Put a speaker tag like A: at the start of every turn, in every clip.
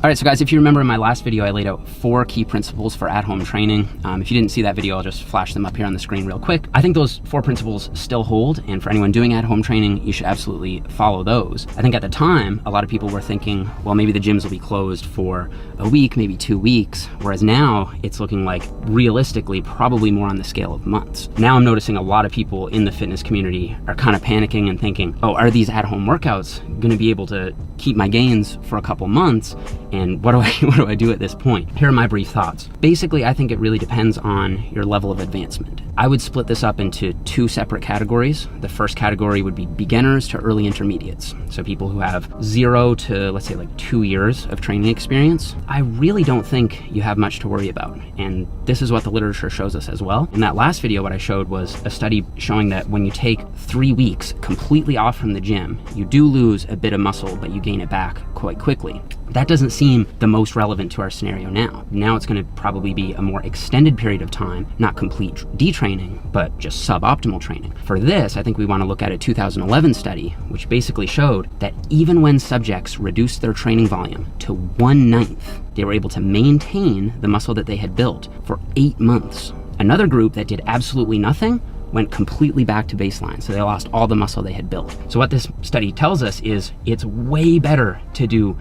A: All right, so guys, if you remember in my last video, I laid out 4 key principles for at-home training. If you didn't see that video, I'll just flash them up here on the screen real quick. I think those 4 principles still hold, and for anyone doing at-home training, you should absolutely follow those. I think at the time, a lot of people were thinking, well, maybe the gyms will be closed for a week, maybe 2 weeks, whereas now it's looking like realistically probably more on the scale of months. Now I'm noticing a lot of people in the fitness community are kind of panicking and thinking, oh, are these at-home workouts going to be able to keep my gains for a couple months? And what do I do at this point? Here are my brief thoughts. Basically, I think it really depends on your level of advancement. I would split this up into 2 separate categories. The first category would be beginners to early intermediates. So people who have 0 to, let's say, like 2 years of training experience. I really don't think you have much to worry about. And this is what the literature shows us as well. In that last video, what I showed was a study showing that when you take 3 weeks completely off from the gym, you do lose a bit of muscle, but you gain it back quite quickly. That doesn't seem the most relevant to our scenario now. Now it's going to probably be a more extended period of time, not complete detraining, but just suboptimal training. For this, I think we want to look at a 2011 study, which basically showed that even when subjects reduced their training volume to 1/9, they were able to maintain the muscle that they had built for 8 months. Another group that did absolutely nothing went completely back to baseline, so they lost all the muscle they had built. So what this study tells us is it's way better to do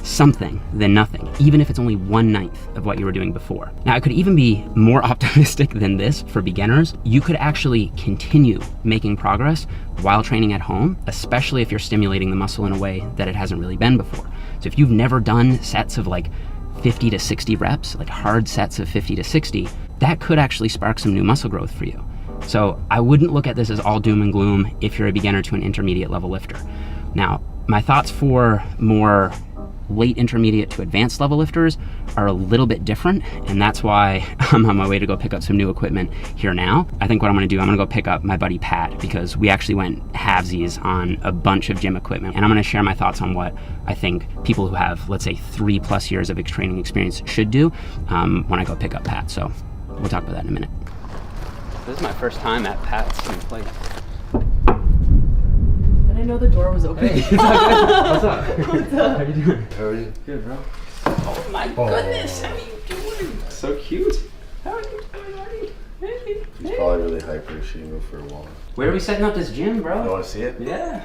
A: something than nothing, even if it's only 1/9 of what you were doing before. Now, I could even be more optimistic than this for beginners. You could actually continue making progress while training at home, especially if you're stimulating the muscle in a way that it hasn't really been before. So if you've never done sets of like 50 to 60 reps, like hard sets of 50 to 60, that could actually spark some new muscle growth for you. So I wouldn't look at this as all doom and gloom if you're a beginner to an intermediate level lifter. Now, my thoughts for more late intermediate to advanced level lifters are a little bit different, and that's why I'm on my way to go pick up some new equipment here now. I think what I'm gonna do, I'm gonna go pick up my buddy Pat, because we actually went halvesies on a bunch of gym equipment, and I'm gonna share my thoughts on what I think people who have, let's say, 3+ years of training experience should do when I go pick up Pat. So we'll talk about that in a minute. This is my first time at Pat's new place.
B: I know the door was open.
A: Hey, what's up?
B: What's up?
A: How you doing?
C: How are you?
A: Good, bro. Oh my goodness, how are you doing? So cute. How are you doing, buddy? Hey,
C: He's probably really hyper. She can go for a walk.
A: Where are we setting up this gym, bro?
C: You want to see it?
A: Yeah.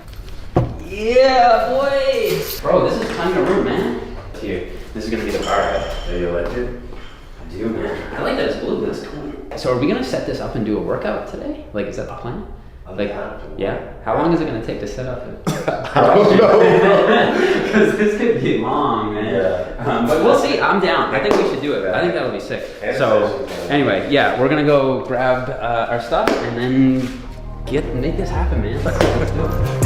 A: Yeah, boy. Bro, this is kind of room, man. Here, this is gonna be the bar head.
C: Yeah, you like it?
A: I do, man. I like that it's blue. That's cool. So are we gonna set this up and do a workout today? Like, is that the plan? Like, yeah? How long is it gonna take to set up?
C: I don't know.
A: Because this could be long, man.
C: Yeah.
A: But we'll see. I'm down. I think we should do it. I think that'll be sick. So anyway, yeah, we're gonna go grab our stuff and then make this happen, man. Let's do it.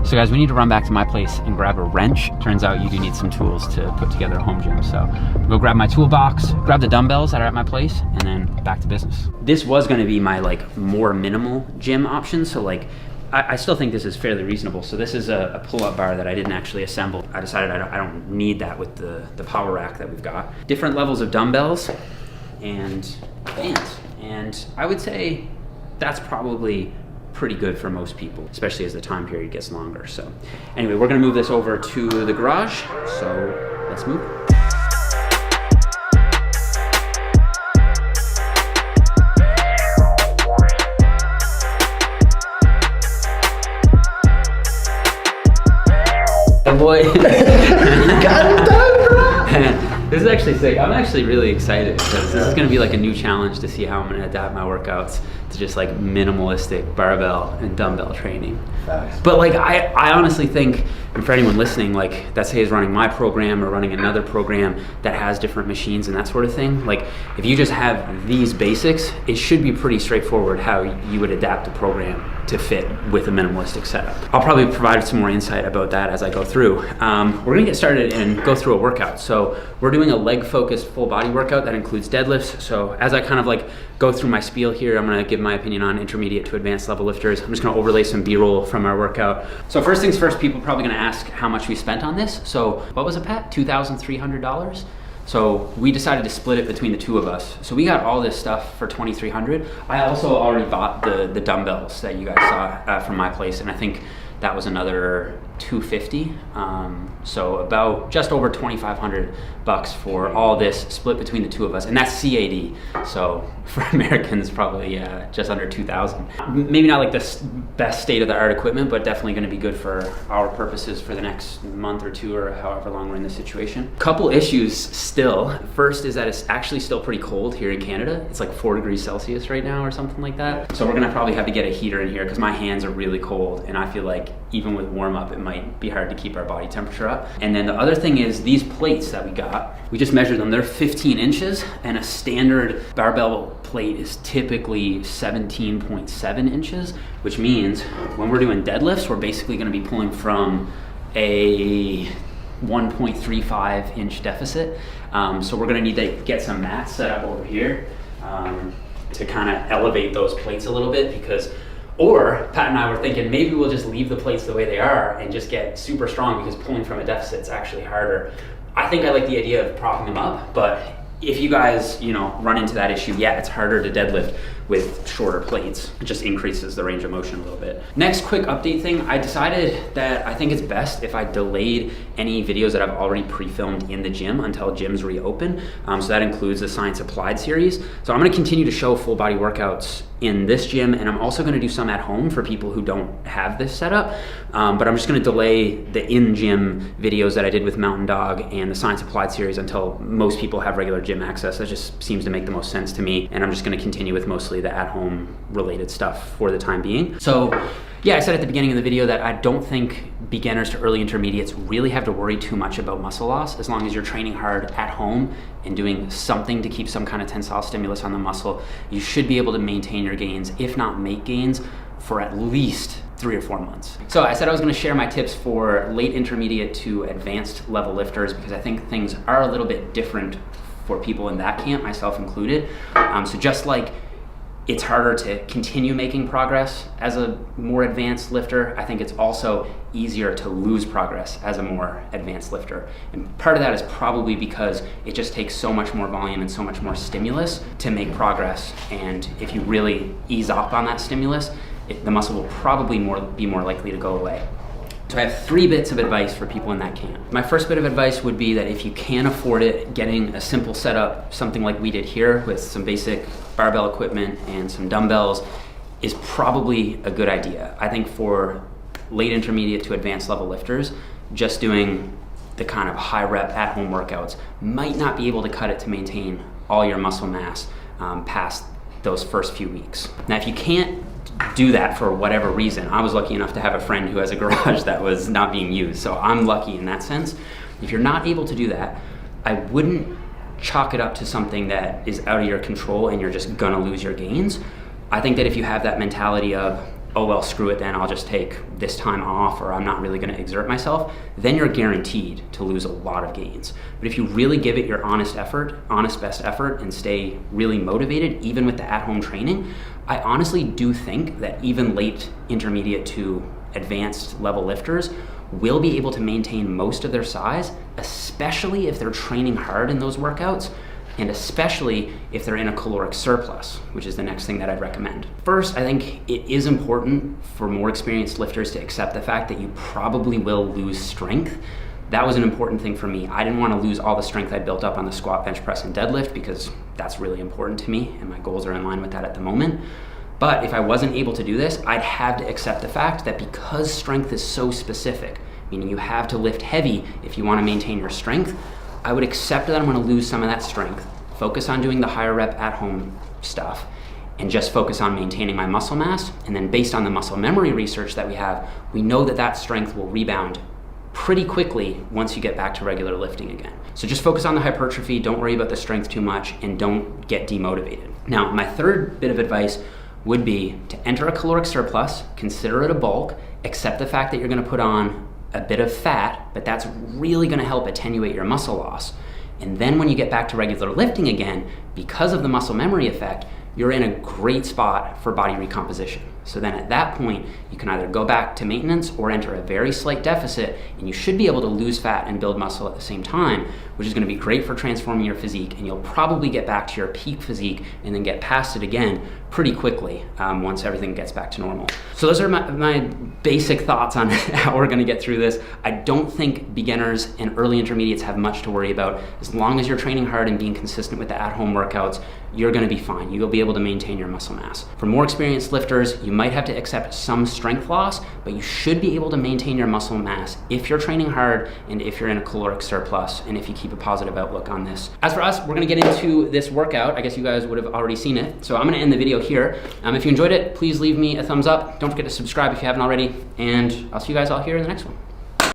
A: So guys, we need to run back to my place and grab a wrench. Turns out you do need some tools to put together a home gym. So I'll go grab my toolbox, grab the dumbbells that are at my place, and then back to business. This was gonna be my like more minimal gym option. So like, I still think this is fairly reasonable. So this is a pull-up bar that I didn't actually assemble. I decided I don't need that with the power rack that we've got. Different levels of dumbbells and bands. And I would say that's probably pretty good for most people, especially as the time period gets longer. So anyway, we're gonna move this over to the garage. So let's move. Oh boy. You got it done, bro. This is actually sick. I'm actually really excited because this is gonna be like a new challenge to see how I'm gonna adapt my workouts to just like minimalistic barbell and dumbbell training.
C: Facts.
A: But like, I honestly think, and for anyone listening, like that say is running my program or running another program that has different machines and that sort of thing, like if you just have these basics, it should be pretty straightforward how you would adapt a program to fit with a minimalistic setup. I'll probably provide some more insight about that as I go through. We're gonna get started and go through a workout. So we're doing a leg focused full body workout that includes deadlifts. So as I kind of like go through my spiel here, I'm gonna give my opinion on intermediate to advanced level lifters. I'm just gonna overlay some B-roll from our workout. So first things first, people are probably gonna ask how much we spent on this. So what was it, Pat? $2,300? So we decided to split it between the two of us. So we got all this stuff for $2,300. I also already bought the dumbbells that you guys saw from my place, and I think that was another $250. So about just over $2,500 for all this split between the two of us, and that's CAD. So for Americans, probably just under 2,000. Maybe not like the best state-of-the-art equipment, but definitely going to be good for our purposes for the next month or two, or however long we're in this situation. Couple issues still. First is that it's actually still pretty cold here in Canada. It's like 4 degrees Celsius right now or something like that. So we're gonna probably have to get a heater in here because my hands are really cold, and I feel like even with warm up, it might be hard to keep our body temperature up. And then the other thing is these plates that we got, we just measured them. They're 15 inches, and a standard barbell plate is typically 17.7 inches, which means when we're doing deadlifts, we're basically gonna be pulling from a 1.35 inch deficit. So we're gonna need to get some mats set up over here to kind of elevate those plates a little bit, because, or Pat and I were thinking maybe we'll just leave the plates the way they are and just get super strong, because pulling from a deficit is actually harder. I think I like the idea of propping them up, but if you guys, run into that issue, yeah, it's harder to deadlift with shorter plates. It just increases the range of motion a little bit. Next quick update thing, I decided that I think it's best if I delayed any videos that I've already pre-filmed in the gym until gyms reopen. So that includes the Science Applied series. So I'm gonna continue to show full body workouts in this gym, and I'm also gonna do some at home for people who don't have this setup. But I'm just gonna delay the in-gym videos that I did with Mountain Dog and the Science Applied series until most people have regular gym access. That just seems to make the most sense to me, and I'm just gonna continue with mostly the at-home related stuff for the time being. So yeah, I said at the beginning of the video that I don't think beginners to early intermediates really have to worry too much about muscle loss as long as you're training hard at home and doing something to keep some kind of tensile stimulus on the muscle. You should be able to maintain your gains, if not make gains, for at least 3 or 4 months. So I said I was gonna share my tips for late intermediate to advanced level lifters, because I think things are a little bit different for people in that camp, myself included. So just like it's harder to continue making progress as a more advanced lifter, I think it's also easier to lose progress as a more advanced lifter. And part of that is probably because it just takes so much more volume and so much more stimulus to make progress. And if you really ease off on that stimulus, the muscle will probably be more likely to go away. So I have 3 bits of advice for people in that camp. My first bit of advice would be that if you can afford it, getting a simple setup, something like we did here with some basic barbell equipment and some dumbbells, is probably a good idea. I think for late intermediate to advanced level lifters, just doing the kind of high rep at home workouts might not be able to cut it to maintain all your muscle mass past those first few weeks. Now, if you can't do that for whatever reason, I was lucky enough to have a friend who has a garage that was not being used, so I'm lucky in that sense. If you're not able to do that, I wouldn't chalk it up to something that is out of your control and you're just gonna lose your gains. I think that if you have that mentality of, oh well, screw it then, I'll just take this time off, or I'm not really gonna exert myself, then you're guaranteed to lose a lot of gains. But if you really give it your honest best effort, and stay really motivated, even with the at-home training, I honestly do think that even late intermediate to advanced level lifters will be able to maintain most of their size, especially if they're training hard in those workouts, and especially if they're in a caloric surplus, which is the next thing that I'd recommend. First, I think it is important for more experienced lifters to accept the fact that you probably will lose strength. That was an important thing for me. I didn't want to lose all the strength I built up on the squat, bench press, and deadlift, because that's really important to me, and my goals are in line with that at the moment. But if I wasn't able to do this, I'd have to accept the fact that because strength is so specific, meaning you have to lift heavy if you want to maintain your strength, I would accept that I'm going to lose some of that strength, focus on doing the higher rep at home stuff, and just focus on maintaining my muscle mass. And then based on the muscle memory research that we have, we know that that strength will rebound pretty quickly once you get back to regular lifting again. So just focus on the hypertrophy, don't worry about the strength too much, and don't get demotivated. Now, my third bit of advice would be to enter a caloric surplus, consider it a bulk, accept the fact that you're gonna put on a bit of fat, but that's really gonna help attenuate your muscle loss. And then when you get back to regular lifting again, because of the muscle memory effect, you're in a great spot for body recomposition. So then at that point, you can either go back to maintenance or enter a very slight deficit, and you should be able to lose fat and build muscle at the same time, which is going to be great for transforming your physique, and you'll probably get back to your peak physique and then get past it again pretty quickly once everything gets back to normal. So those are my basic thoughts on how we're going to get through this. I don't think beginners and early intermediates have much to worry about. As long as you're training hard and being consistent with the at-home workouts, you're going to be fine. You'll be able to maintain your muscle mass. For more experienced lifters, you might have to accept some strength loss, but you should be able to maintain your muscle mass if you're training hard and if you're in a caloric surplus and if you keep a positive outlook on this. As for us, we're going to get into this workout. I guess you guys would have already seen it. So I'm going to end the video here. If you enjoyed it, please leave me a thumbs up. Don't forget to subscribe if you haven't already, and I'll see you guys all here in the next one.